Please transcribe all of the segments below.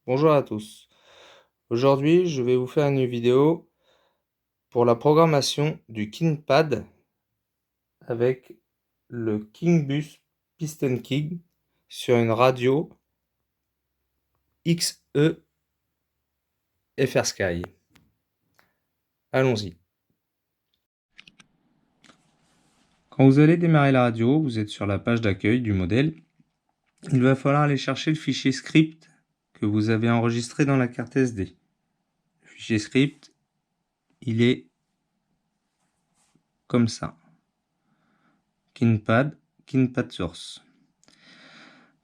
Bonjour à tous. Aujourd'hui, je vais vous faire une vidéo pour la programmation du KinePad avec le KingBus Piston King sur une radio XE FrSky. Allons-y. Quand vous allez démarrer la radio, vous êtes sur la page d'accueil du modèle. Il va falloir aller chercher le fichier script que vous avez enregistré dans la carte SD. Le fichier script, il est comme ça. KinePad Source.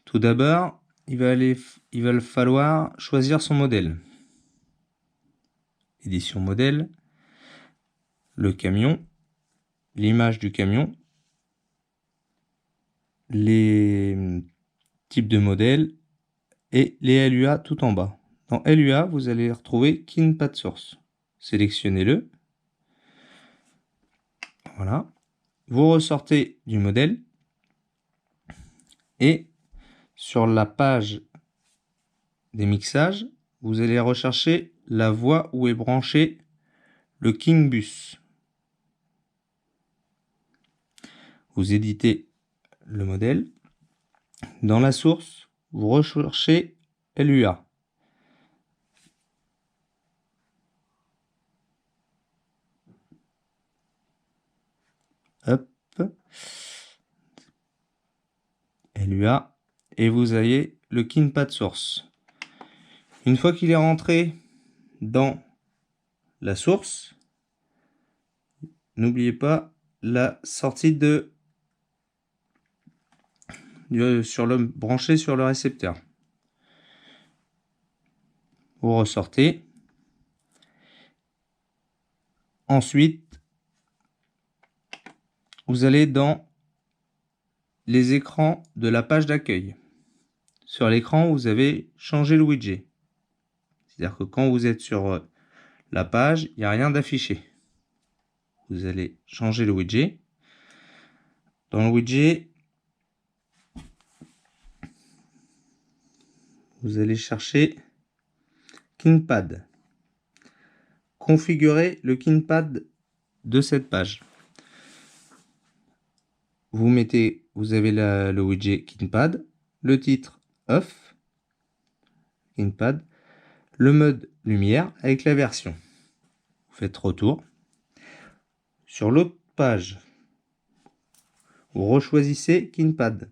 Tout d'abord, il va falloir choisir son modèle. Édition modèle, le camion, l'image du camion, les types de modèles et les LUA tout en bas. Dans LUA, vous allez retrouver KinePad Source. Sélectionnez-le. Voilà. Vous ressortez du modèle et sur la page des mixages, vous allez rechercher la voie où est branché le KingBus. Vous éditez le modèle. Dans la source, vous recherchez LUA. Hop. LUA. Et vous avez le KinePad Source. Une fois qu'il est rentré dans la source, n'oubliez pas la sortie branché sur le récepteur. Vous ressortez. Ensuite, vous allez dans les écrans de la page d'accueil. Sur l'écran, vous avez changé le widget. C'est-à-dire que quand vous êtes sur la page, il n'y a rien d'affiché. Vous allez changer le widget. Dans le widget, vous allez chercher KinePad. Configurez le KinePad de cette page. Vous avez le widget KinePad, le titre Off, KinePad, le mode lumière avec la version. Vous faites retour. Sur l'autre page, vous rechoisissez KinePad.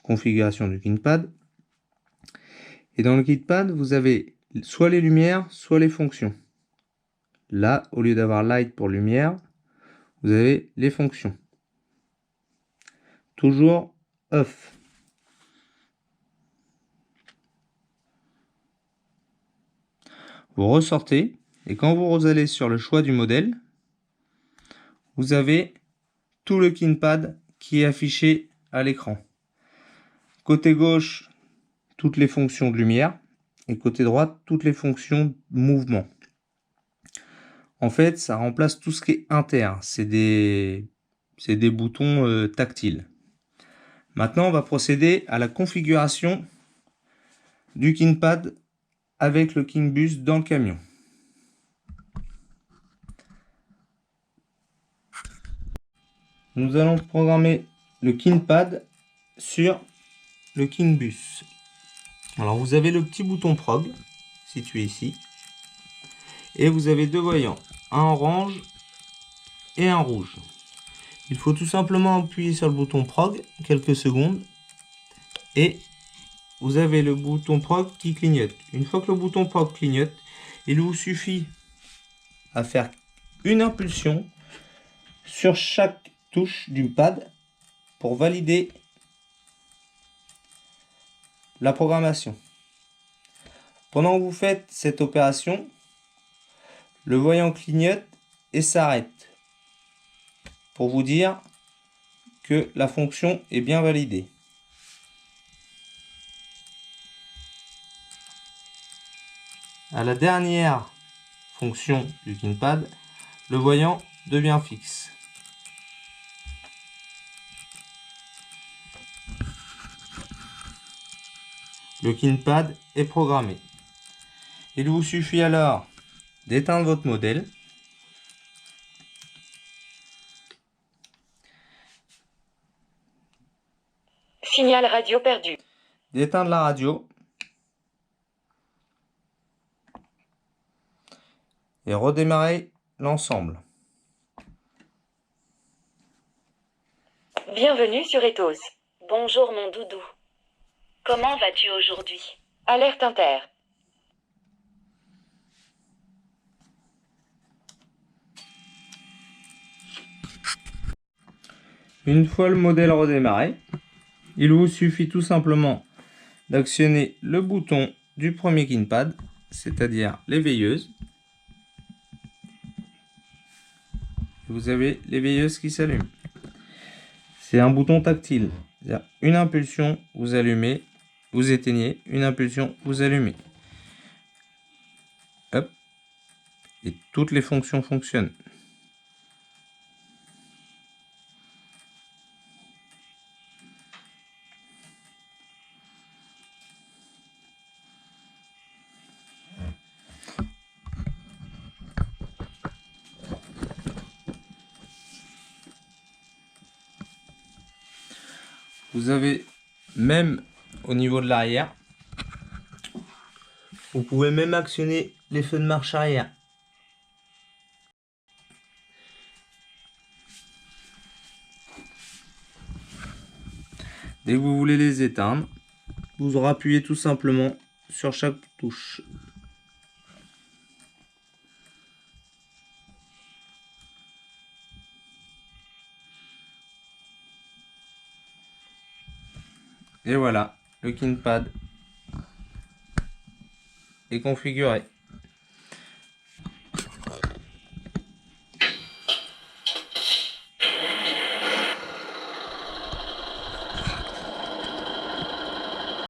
Configuration du KinePad. Et dans le KinePad, vous avez soit les lumières, soit les fonctions. Là, au lieu d'avoir light pour lumière, vous avez les fonctions. Toujours off. Vous ressortez et quand vous allez sur le choix du modèle, vous avez tout le KinePad qui est affiché à l'écran. Côté gauche, toutes les fonctions de lumière et côté droite, toutes les fonctions de mouvement. En fait, ça remplace tout ce qui est inter. C'est des boutons tactiles. Maintenant, on va procéder à la configuration du KinePad avec le KingBus dans le camion. Nous allons programmer le KinePad sur le KingBus. Alors vous avez le petit bouton prog situé ici et vous avez deux voyants, un orange et un rouge. Il faut tout simplement appuyer sur le bouton prog quelques secondes et vous avez le bouton prog qui clignote. Une fois que le bouton prog clignote, il vous suffit à faire une impulsion sur chaque touche du pad pour valider la programmation. Pendant que vous faites cette opération, le voyant clignote et s'arrête pour vous dire que la fonction est bien validée. À la dernière fonction du KinePad, le voyant devient fixe. Le KinePad est programmé. Il vous suffit alors d'éteindre votre modèle. Signal radio perdu. D'éteindre la radio. Et redémarrer l'ensemble. Bienvenue sur Ethos. Bonjour mon doudou. Comment vas-tu aujourd'hui? Alerte inter. Une fois le modèle redémarré, il vous suffit tout simplement d'actionner le bouton du premier KinePad, c'est-à-dire les veilleuses. Vous avez les veilleuses qui s'allument. C'est un bouton tactile. C'est-à-dire une impulsion, vous allumez, vous éteignez, une impulsion, vous allumez. Hop. Et toutes les fonctions fonctionnent. Vous avez même au niveau de l'arrière, vous pouvez même actionner les feux de marche arrière. Dès que vous voulez les éteindre, vous appuyez tout simplement sur chaque touche. Et voilà, le KinePad est configuré.